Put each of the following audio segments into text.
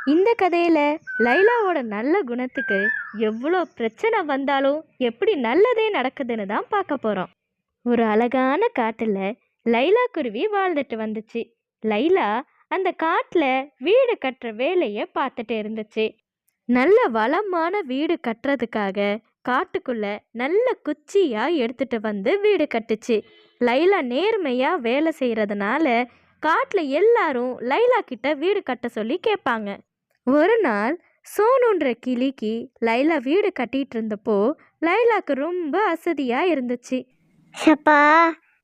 இந்த கதையில லைலாவோட நல்ல குணத்துக்கு எவ்வளோ பிரச்சனை வந்தாலும் எப்படி நல்லதே நடக்குதுன்னு தான் பார்க்க போறோம். ஒரு அழகான காட்டுல லைலா குருவி வாழ்ந்துட்டு வந்துச்சு. லைலா அந்த காட்டுல வீடு கட்டுற வேலையை பார்த்துட்டு இருந்துச்சு. நல்ல வளமான வீடு கட்டுறதுக்காக காட்டுக்குள்ள நல்ல குச்சியா எடுத்துட்டு வந்து வீடு கட்டுச்சு. லைலா நேர்மையா வேலை செய்யறதுனால காட்டுல எல்லாரும் லைலா கிட்ட வீடு கட்ட சொல்லி கேட்பாங்க. ஒரு நாள் சோனுன்ற கிளிக்கு லைலா வீடு கட்டிட்டு இருந்தப்போ லைலாக்கு ரொம்ப அசதியா இருந்துச்சு. ஷப்பா,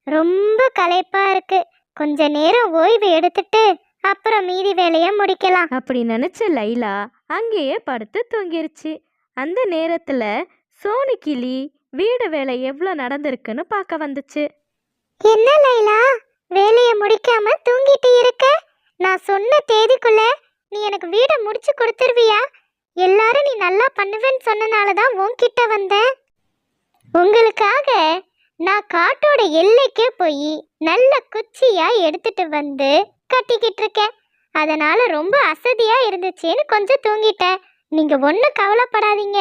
ரொம்ப களைப்பா இருக்கு. கொஞ்ச நேரம் ஓய்வு எடுத்துட்டு அப்புறம் மீதி வேலையை முடிக்கலாம். அப்படி நினைச்ச லைலா அங்கேயே படுத்து தூங்கிருச்சு. அந்த நேரத்துல சோனு கிளி வீடு வேலை எவ்வளோ நடந்திருக்குன்னு பார்க்க வந்துச்சு. என்ன லைலா, வேலையை முடிக்காம தூங்கிட்டு இருக்க? நான் சொன்ன தேதிக்குள்ள நீ எனக்கு வீடை முடிச்சு கொடுத்துருவியா? எல்லாரும் நீ நல்லா பண்ணுவேன்னு சொன்னனால தான் உன்கிட்ட வந்தேன். உங்களுக்காக நான் காட்டோட எல்லைக்கே போய் நல்ல குச்சியா எடுத்துட்டு வந்து கட்டிக்கிட்டு இருக்கேன். அதனால ரொம்ப அசதியா இருந்துச்சேன்னு கொஞ்சம் தூங்கிட்டேன். நீங்க ஒன்றும் கவலைப்படாதீங்க,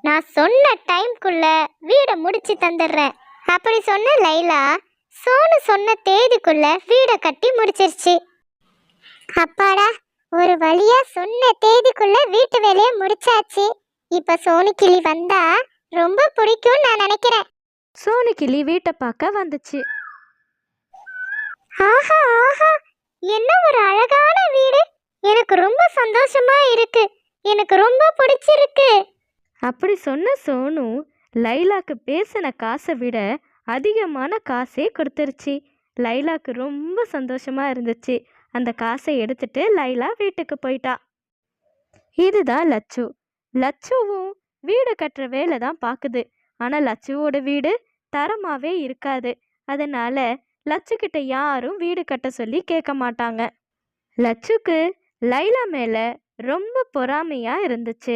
நான் சொன்ன டைம்குள்ள வீடை முடிச்சு தந்துடுறேன். அப்படி சொன்ன லைலா சோனு சொன்ன தேதிக்குள்ள வீடை கட்டி முடிச்சிருச்சு. அப்பாடா, ஒரு வழியா சொன்ன தேதிக்குள்ள வீட்டு வேலையை முடிச்சாச்சு. இப்ப சோனு கிளி வந்தா ரொம்ப பிடிக்கும் நான் நினைக்கிறேன். சோனு கிளி வீட்டை பார்க்க வந்துச்சு. ஆஹா ஆஹா, என்ன ஒரு அழகான வீடு! எனக்கு ரொம்ப சந்தோஷமா இருக்கு, எனக்கு ரொம்ப பிடிச்சிருக்கு. அப்படி சொன்ன சோனு லைலாக்கு பேசின காசை விட அதிகமான காசே கொடுத்துருச்சு. லைலாக்கு ரொம்ப சந்தோஷமா இருந்துச்சு. அந்த காசை எடுத்துட்டு லைலா வீட்டுக்கு போயிட்டா. இதுதான் லட்சு. லட்சுவும் வீடு கட்டுற வேலை தான் பார்க்குது. ஆனால் லட்சுவோட வீடு தரமாகவே இருக்காது. அதனால லட்சுக்கிட்ட யாரும் வீடு கட்ட சொல்லி கேட்க மாட்டாங்க. லட்சுக்கு லைலா மேலே ரொம்ப பொறாமையா இருந்துச்சு.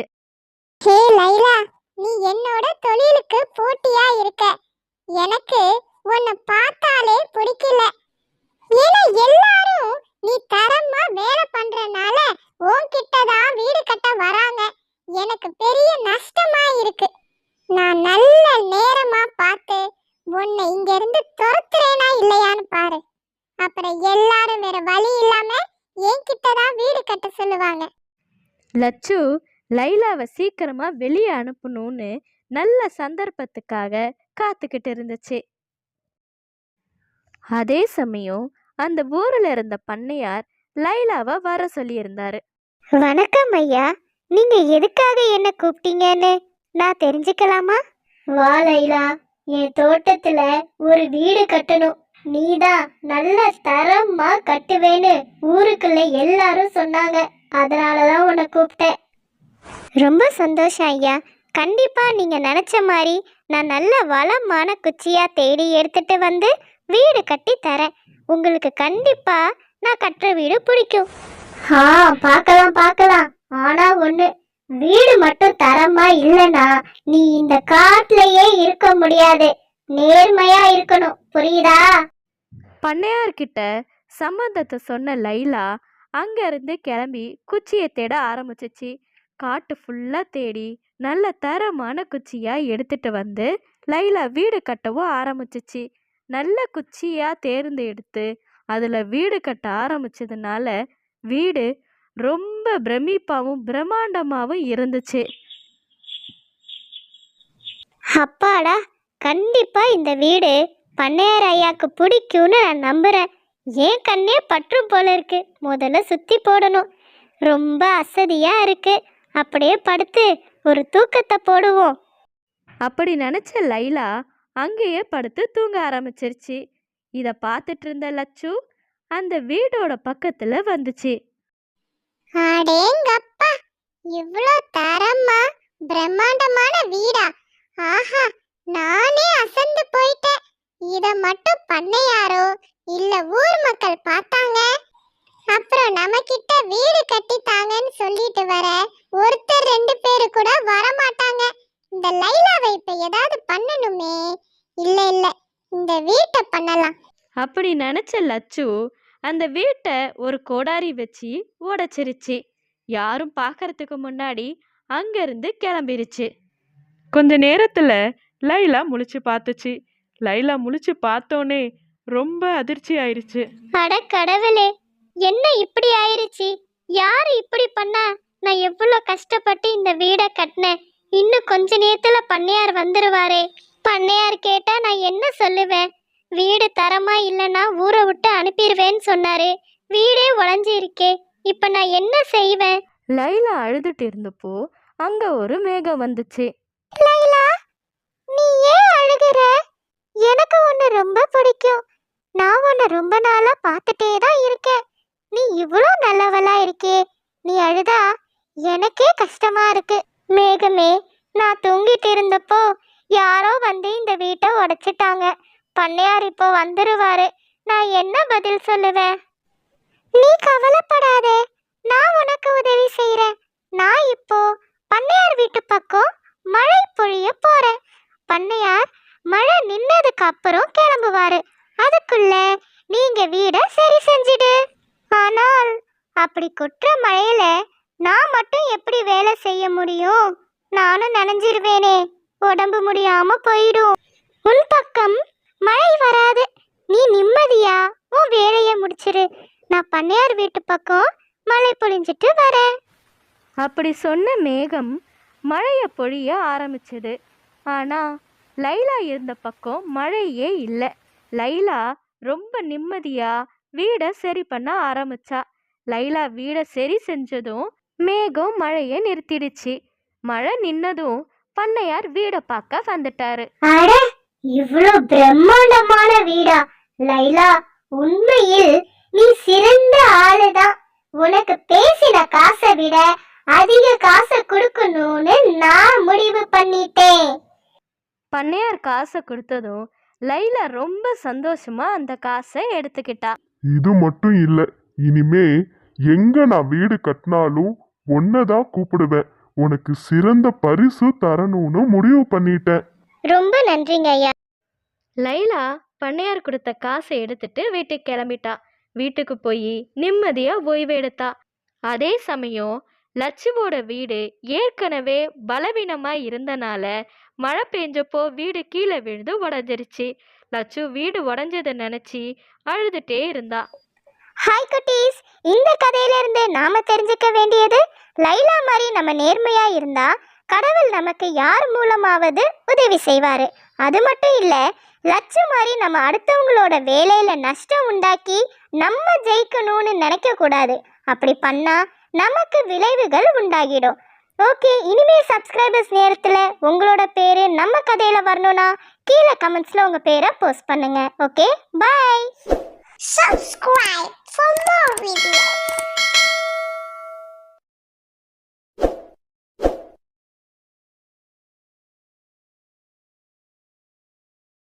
ஹே லைலா, நீ என்னோட தொழிலுக்கு போட்டியா இருக்க. எனக்கு உன்னை பார்த்தாலே பிடிக்கல. ஏன்னா எல்லாரும் நீ தரமா வேலை பண்றனால உன்கிட்ட தான் வீடு கட்ட வராங்க. எனக்கு பெரிய நஷ்டமா இருக்கு. நான் நல்ல நேரமா பார்த்து உன்னை இங்க இருந்து துரத்துறேனா இல்லையான்னு பாரு. அப்புறம் எல்லாரும் வேற வழி இல்லாம என்கிட்ட தான் வீடு கட்ட சொல்லுவாங்க. லட்சு லைலாவை சீக்கிரமா வெளியே அனுப்பணும்னு நல்ல சந்தர்ப்பத்துக்காக காத்துக்கிட்டு இருந்துச்சு. அதே சமயம் அந்த ஊர்ல இருந்த பண்ணையார் லைலாவை வர சொல்லியிருந்தாரு. வணக்கம் ஐயா, நீங்க எதுக்காக என்ன கூப்பிட்டீங்கன்னு நான் தெரிஞ்சுக்கலாமா? வா லைலா, என் தோட்டத்துல ஒரு வீடு கட்டணும். நீதான் நல்ல தரமா கட்டுவேன்னு ஊருக்குள்ள எல்லாரும் சொன்னாங்க. அதனாலதான் உன்னை கூப்பிட்டேன். ரொம்ப சந்தோஷம் ஐயா. கண்டிப்பா நீங்க நினைச்ச மாதிரி நான் நல்ல வளமான குச்சியா தேடி எடுத்துட்டு வந்து வீடு கட்டி தரேன். உங்களுக்கு கண்டிப்பா நான் கட்டுற வீடு பிடிக்கும். பார்க்கலாம் பார்க்கலாம். ஆனா ஒண்ணு, வீடு மட்டும் தரமா இல்லைன்னா நீ இந்த காட்டுலயே இருக்க முடியாது. நேர்மையா இருக்கணும், புரியுதா? பண்ணையார்கிட்ட சம்மந்தத்தை சொன்ன லைலா அங்க இருந்து கிளம்பி குச்சியை தேட ஆரம்பிச்சிச்சு. காட்டு ஃபுல்லா தேடி நல்ல தரமான குச்சியா எடுத்துட்டு வந்து லைலா வீடு கட்டவும் ஆரம்பிச்சிச்சு. நல்ல குச்சியா தேர்ந்து எடுத்து அதுல வீடு கட்ட ஆரம்பிச்சதுனால வீடு ரொம்ப பிரமிப்பாவும் பிரம்மாண்டமாவும் இருந்துச்சு. அப்பாடா, கண்டிப்பா இந்த வீடு பண்ணையார் ஐயாக்கு பிடிக்கும்னு நான் நம்புறேன். ஏன் கண்ணே பற்றும் போல இருக்கு. முதல்ல சுத்தி போடணும். ரொம்ப அசதியா இருக்கு. அப்படியே படுத்து ஒரு தூக்கத்தை போடுவோம். அப்படி நினைச்ச லைலா அங்கேயே படுத்து தூங்க ஆரம்பிச்சிருச்சு. இதை பார்த்துட்டு இருந்த லட்சு அந்த வீடோட பக்கத்துல வந்துச்சு. அடேங்கப்பா, இவ்ளோ தரமா பிரம்மாண்டமான வீடா! ஆஹா, நானே அசந்து போயிட்டேன். இத மட்டும் பண்ணையாரோ இல்ல ஊர் மக்கள் பார்த்தாங்க, அப்புறம் நமக்கிட்ட வீடு கட்டித்தாங்கன்னு சொல்லிட்டு வர ஒருத்தர் ரெண்டு பேரு கூட வர மாட்டாங்க. இந்த லைலாவை இப்ப ஏதாவது பண்ணணுமே. இல்ல இல்ல, இந்த வீட்டை பண்ணலாம். அப்படி நினைச்ச லட்சு அந்த வீட்டை ஒரு கோடாரி வச்சு உடைச்சிருச்சு. யாரும் பார்க்கறதுக்கு முன்னாடி அங்கிருந்து கிளம்பிருச்சு. கொஞ்ச நேரத்துல லைலா முழிச்சு பார்த்துச்சு. லைலா முழிச்சு பார்த்தோனே ரொம்ப அதிர்ச்சி ஆயிருச்சு. அட கடவுளே, என்ன இப்படி ஆயிருச்சு? யாரு இப்படி பண்ணா? நான் எவ்வளோ கஷ்டப்பட்டு இந்த வீடை கட்டினேன். இன்னும் கொஞ்ச நேரத்துல பண்ணையார் வந்துருவாரே. பண்ணையார் கேட்டா நான் என்ன சொல்லுவேன்? வீடு தரமா இல்லைன்னா ஊரை விட்டு அனுப்பிடுவேன்னு சொன்னாரு. வீடே உடஞ்சி இருக்கே, இப்ப நான் என்ன செய்வேன்? லைலா அழுதுட்டு இருந்தப்போ அங்க ஒரு மேகம் வந்துச்சு. லைலா, நீ ஏன் அழுகுற? எனக்கு உன்னை ரொம்ப பிடிக்கும். நான் உன்னை ரொம்ப நாளா பார்த்துட்டே தான் இருக்கேன். நீ இவ்வளோ நல்லவளா இருக்கே, நீ அழுதா எனக்கே கஷ்டமா இருக்கு. மேகமே, நான் தூங்கிட்டு இருந்தப்போ யாரோ வந்து இந்த வீட்டை உடைச்சிட்டாங்க. பண்ணையார் இப்போ வந்துருவாரு. நான் என்ன பதில் சொல்லுவேன்? நீ கவலைப்படாதே, நான் உனக்கு உதவி செய்யறேன். நான் இப்போ பண்ணையார் வீட்டு பக்கம் மழை பொழிய போறேன். பண்ணையார் மழை நின்னதுக்கு அப்புறம் கிளம்புவாரு. அதுக்குள்ள நீங்க வீட சரி செஞ்சிடு. ஆனால் அப்படி கொட்டுற மழையில நான் மட்டும் எப்படி வேலை செய்ய முடியும்? நானும் நனைஞ்சிருவேனே, உடம்பு முடியாம போயிடும். உன் பக்கம் மழை வராது. நீ நிம்மதியா உன் வேலையை முடிச்சிரு. நான் பண்ணையார் வீட்டு பக்கம் மழை பொழிஞ்சிட்டு வரேன். அப்படி சொன்ன மேகம் மழையை பொழிய ஆரம்பிச்சது. ஆனா லைலா இருந்த பக்கம் மழையே இல்லை. லைலா ரொம்ப நிம்மதியா வீடை சரி பண்ண ஆரம்பிச்சா. லைலா வீடை சரி செஞ்சதும் மேகம் மழையை நிறுத்திடுச்சு. மழை நின்னதும் பண்ணையார் வீடை பார்க்க வந்துட்டாரு. அட, இவ்வளவு பிரம்மாண்டமான வீடா? லைலா, உண்மையில் நீ சிறந்த ஆளுதான். உனக்கு பேசின காசை விட அதிக காசை கொடுக்கணும்னு நான் முடிவு பண்ணிட்டேன். பண்ணையார் காசை கொடுத்ததும் லைலா ரொம்ப சந்தோஷமா அந்த காசை எடுத்துக்கிட்டா. இது மட்டும் இல்ல, இனிமே எங்க நான் வீடு கட்டினாலும் ஒன்னதான் கூப்பிடுவேன். உனக்கு சிறந்த பரிசு தரணும்னு முடிவு பண்ணிட்டேன். ரொம்ப நன்றிங்க ஐயா. லைலா பண்ணையார் கொடுத்த காசை எடுத்துட்டு வீட்டுக்கு கிளம்பிட்டா. வீட்டுக்கு போய் நிம்மதியா ஓய்வு எடுத்தா. அதே சமயம் லட்சுவோட வீடு ஏற்கனவே பலவீனமா இருந்தனால மழை பெஞ்சப்போ வீடு கீழே விழுந்து உடஞ்சிருச்சு. லட்சு வீடு உடஞ்சதை நினைச்சு அழுதுட்டே இருந்தா. ஹாய் குட்டீஸ், இந்த கதையில இருந்து நாம தெரிஞ்சுக்க வேண்டியது, லைலா மாதிரி நம்ம நேர்மையா இருந்தா கடவுள் நமக்கு யார் மூலமாவது உதவி செய்வாரு. அது மட்டும் இல்ல, லட்சு மாதிரி நம்ம அடுத்தவங்களோட வேலையில நஷ்டம் உண்டாக்கி நம்ம ஜெயிக்கணும்னு நினைக்க கூடாது. அப்படி பண்ணா நமக்கு விளைவுகள் உண்டாகிடும். ஓகே, இனிமே சப்ஸ்கிரைபர்ஸ் நேரத்துல உங்களோட பேரு நம்ம கதையில வரணும்னா கீழே கமெண்ட்ஸ்ல உங்க பேரை போஸ்ட் பண்ணுங்க. ஓகே, பாய்.